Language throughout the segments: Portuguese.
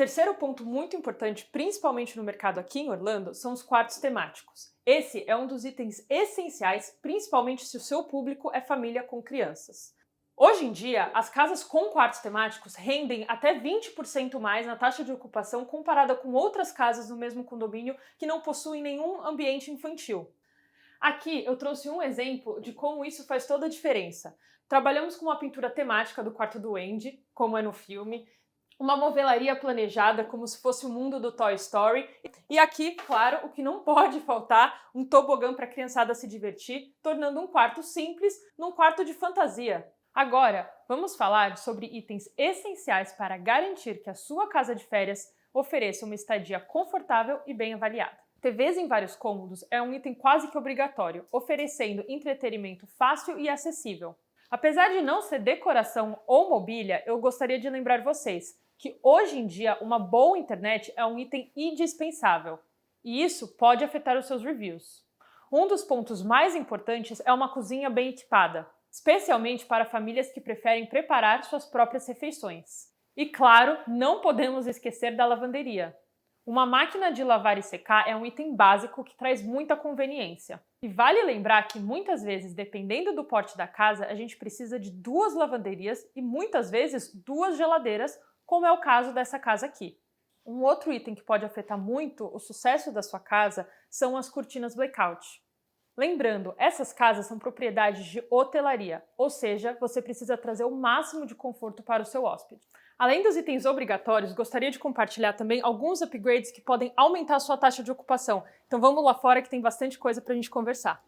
terceiro ponto muito importante, principalmente no mercado aqui em Orlando, são os quartos temáticos. Esse é um dos itens essenciais, principalmente se o seu público é família com crianças. Hoje em dia, as casas com quartos temáticos rendem até 20% mais na taxa de ocupação comparada com outras casas no mesmo condomínio que não possuem nenhum ambiente infantil. Aqui eu trouxe um exemplo de como isso faz toda a diferença. Trabalhamos com uma pintura temática do quarto do Andy, como é no filme, uma movelaria planejada como se fosse o mundo do Toy Story, e aqui, claro, o que não pode faltar, um tobogã para a criançada se divertir, tornando um quarto simples num quarto de fantasia. Agora, vamos falar sobre itens essenciais para garantir que a sua casa de férias ofereça uma estadia confortável e bem avaliada. TVs em vários cômodos é um item quase que obrigatório, oferecendo entretenimento fácil e acessível. Apesar de não ser decoração ou mobília, eu gostaria de lembrar vocês que hoje em dia uma boa internet é um item indispensável, e isso pode afetar os seus reviews. Um dos pontos mais importantes é uma cozinha bem equipada, especialmente para famílias que preferem preparar suas próprias refeições. E claro, não podemos esquecer da lavanderia. Uma máquina de lavar e secar é um item básico que traz muita conveniência. E vale lembrar que muitas vezes, dependendo do porte da casa, a gente precisa de 2 lavanderias e muitas vezes 2 geladeiras, como é o caso dessa casa aqui. Um outro item que pode afetar muito o sucesso da sua casa são as cortinas blackout. Lembrando, essas casas são propriedades de hotelaria, ou seja, você precisa trazer o máximo de conforto para o seu hóspede. Além dos itens obrigatórios, gostaria de compartilhar também alguns upgrades que podem aumentar a sua taxa de ocupação. Então vamos lá fora que tem bastante coisa para a gente conversar.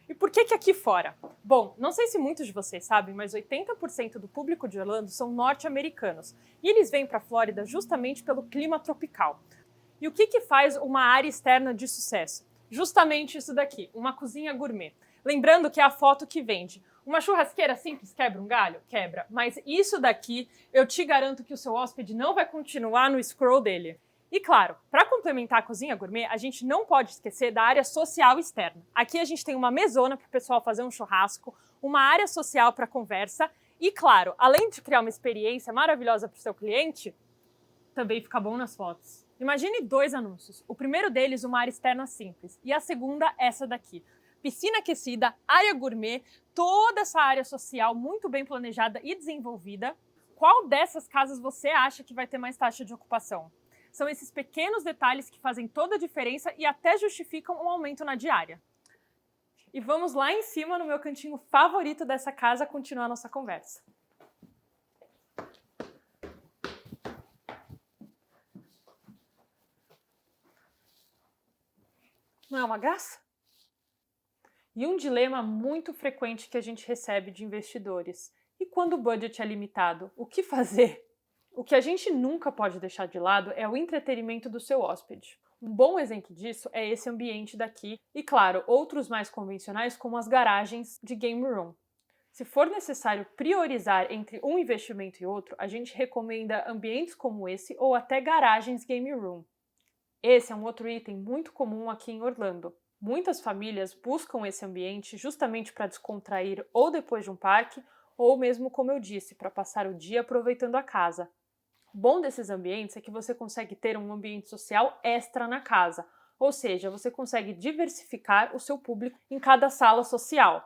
E por que aqui fora? Bom, não sei se muitos de vocês sabem, mas 80% do público de Orlando são norte-americanos. E eles vêm para a Flórida justamente pelo clima tropical. E o que faz uma área externa de sucesso? Justamente isso daqui, uma cozinha gourmet. Lembrando que é a foto que vende. Uma churrasqueira simples quebra um galho? Quebra. Mas isso daqui, eu te garanto que o seu hóspede não vai continuar no scroll dele. E claro, para complementar a cozinha gourmet, a gente não pode esquecer da área social externa. Aqui a gente tem uma mesona para o pessoal fazer um churrasco, uma área social para conversa e, claro, além de criar uma experiência maravilhosa para o seu cliente, também fica bom nas fotos. Imagine 2 anúncios. O primeiro deles, uma área externa simples. E a segunda, essa daqui. Piscina aquecida, área gourmet, toda essa área social muito bem planejada e desenvolvida. Qual dessas casas você acha que vai ter mais taxa de ocupação? São esses pequenos detalhes que fazem toda a diferença e até justificam um aumento na diária. E vamos lá em cima, no meu cantinho favorito dessa casa, continuar a nossa conversa. Não é uma graça? E um dilema muito frequente que a gente recebe de investidores. E quando o budget é limitado, o que fazer? O que a gente nunca pode deixar de lado é o entretenimento do seu hóspede. Um bom exemplo disso é esse ambiente daqui e, claro, outros mais convencionais como as garagens de game room. Se for necessário priorizar entre um investimento e outro, a gente recomenda ambientes como esse ou até garagens game room. Esse é um outro item muito comum aqui em Orlando. Muitas famílias buscam esse ambiente justamente para descontrair ou depois de um parque, ou mesmo, como eu disse, para passar o dia aproveitando a casa. O bom desses ambientes é que você consegue ter um ambiente social extra na casa, ou seja, você consegue diversificar o seu público em cada sala social.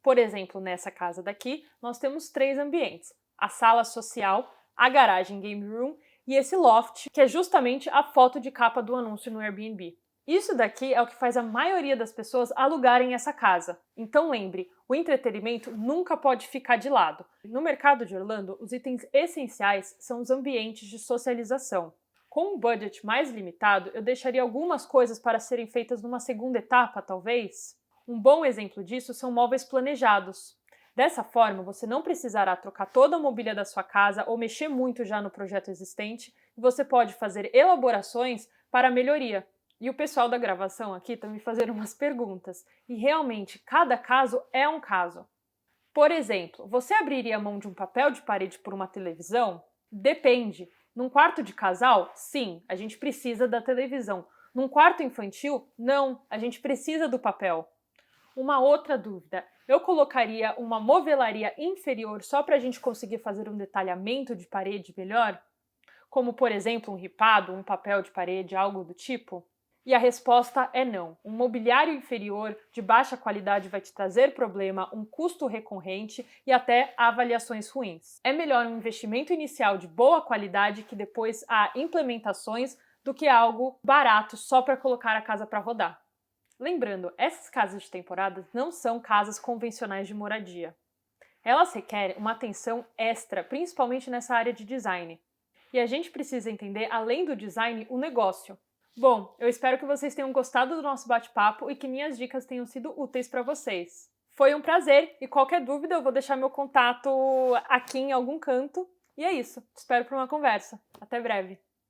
Por exemplo, nessa casa daqui, nós temos 3 ambientes: a sala social, a garagem game room e esse loft, que é justamente a foto de capa do anúncio no Airbnb. Isso daqui é o que faz a maioria das pessoas alugarem essa casa. Então lembre, o entretenimento nunca pode ficar de lado. No mercado de Orlando, os itens essenciais são os ambientes de socialização. Com um budget mais limitado, eu deixaria algumas coisas para serem feitas numa segunda etapa, talvez. Um bom exemplo disso são móveis planejados. Dessa forma, você não precisará trocar toda a mobília da sua casa ou mexer muito já no projeto existente, e você pode fazer elaborações para a melhoria. E o pessoal da gravação aqui está me fazendo umas perguntas, e realmente cada caso é um caso. Por exemplo, você abriria mão de um papel de parede por uma televisão? Depende. Num quarto de casal, sim, a gente precisa da televisão. Num quarto infantil, não, a gente precisa do papel. Uma outra dúvida, eu colocaria uma movelaria inferior só para a gente conseguir fazer um detalhamento de parede melhor? como por exemplo um ripado, um papel de parede, algo do tipo? E a resposta é não. Um mobiliário inferior, de baixa qualidade, vai te trazer problema, um custo recorrente e até avaliações ruins. É melhor um investimento inicial de boa qualidade que depois há implementações do que algo barato só para colocar a casa para rodar. Lembrando, essas casas de temporada não são casas convencionais de moradia. Elas requerem uma atenção extra, principalmente nessa área de design. E a gente precisa entender, além do design, o negócio. Bom, eu espero que vocês tenham gostado do nosso bate-papo e que minhas dicas tenham sido úteis para vocês. Foi um prazer e qualquer dúvida eu vou deixar meu contato aqui em algum canto. E é isso, te espero para uma conversa. Até breve!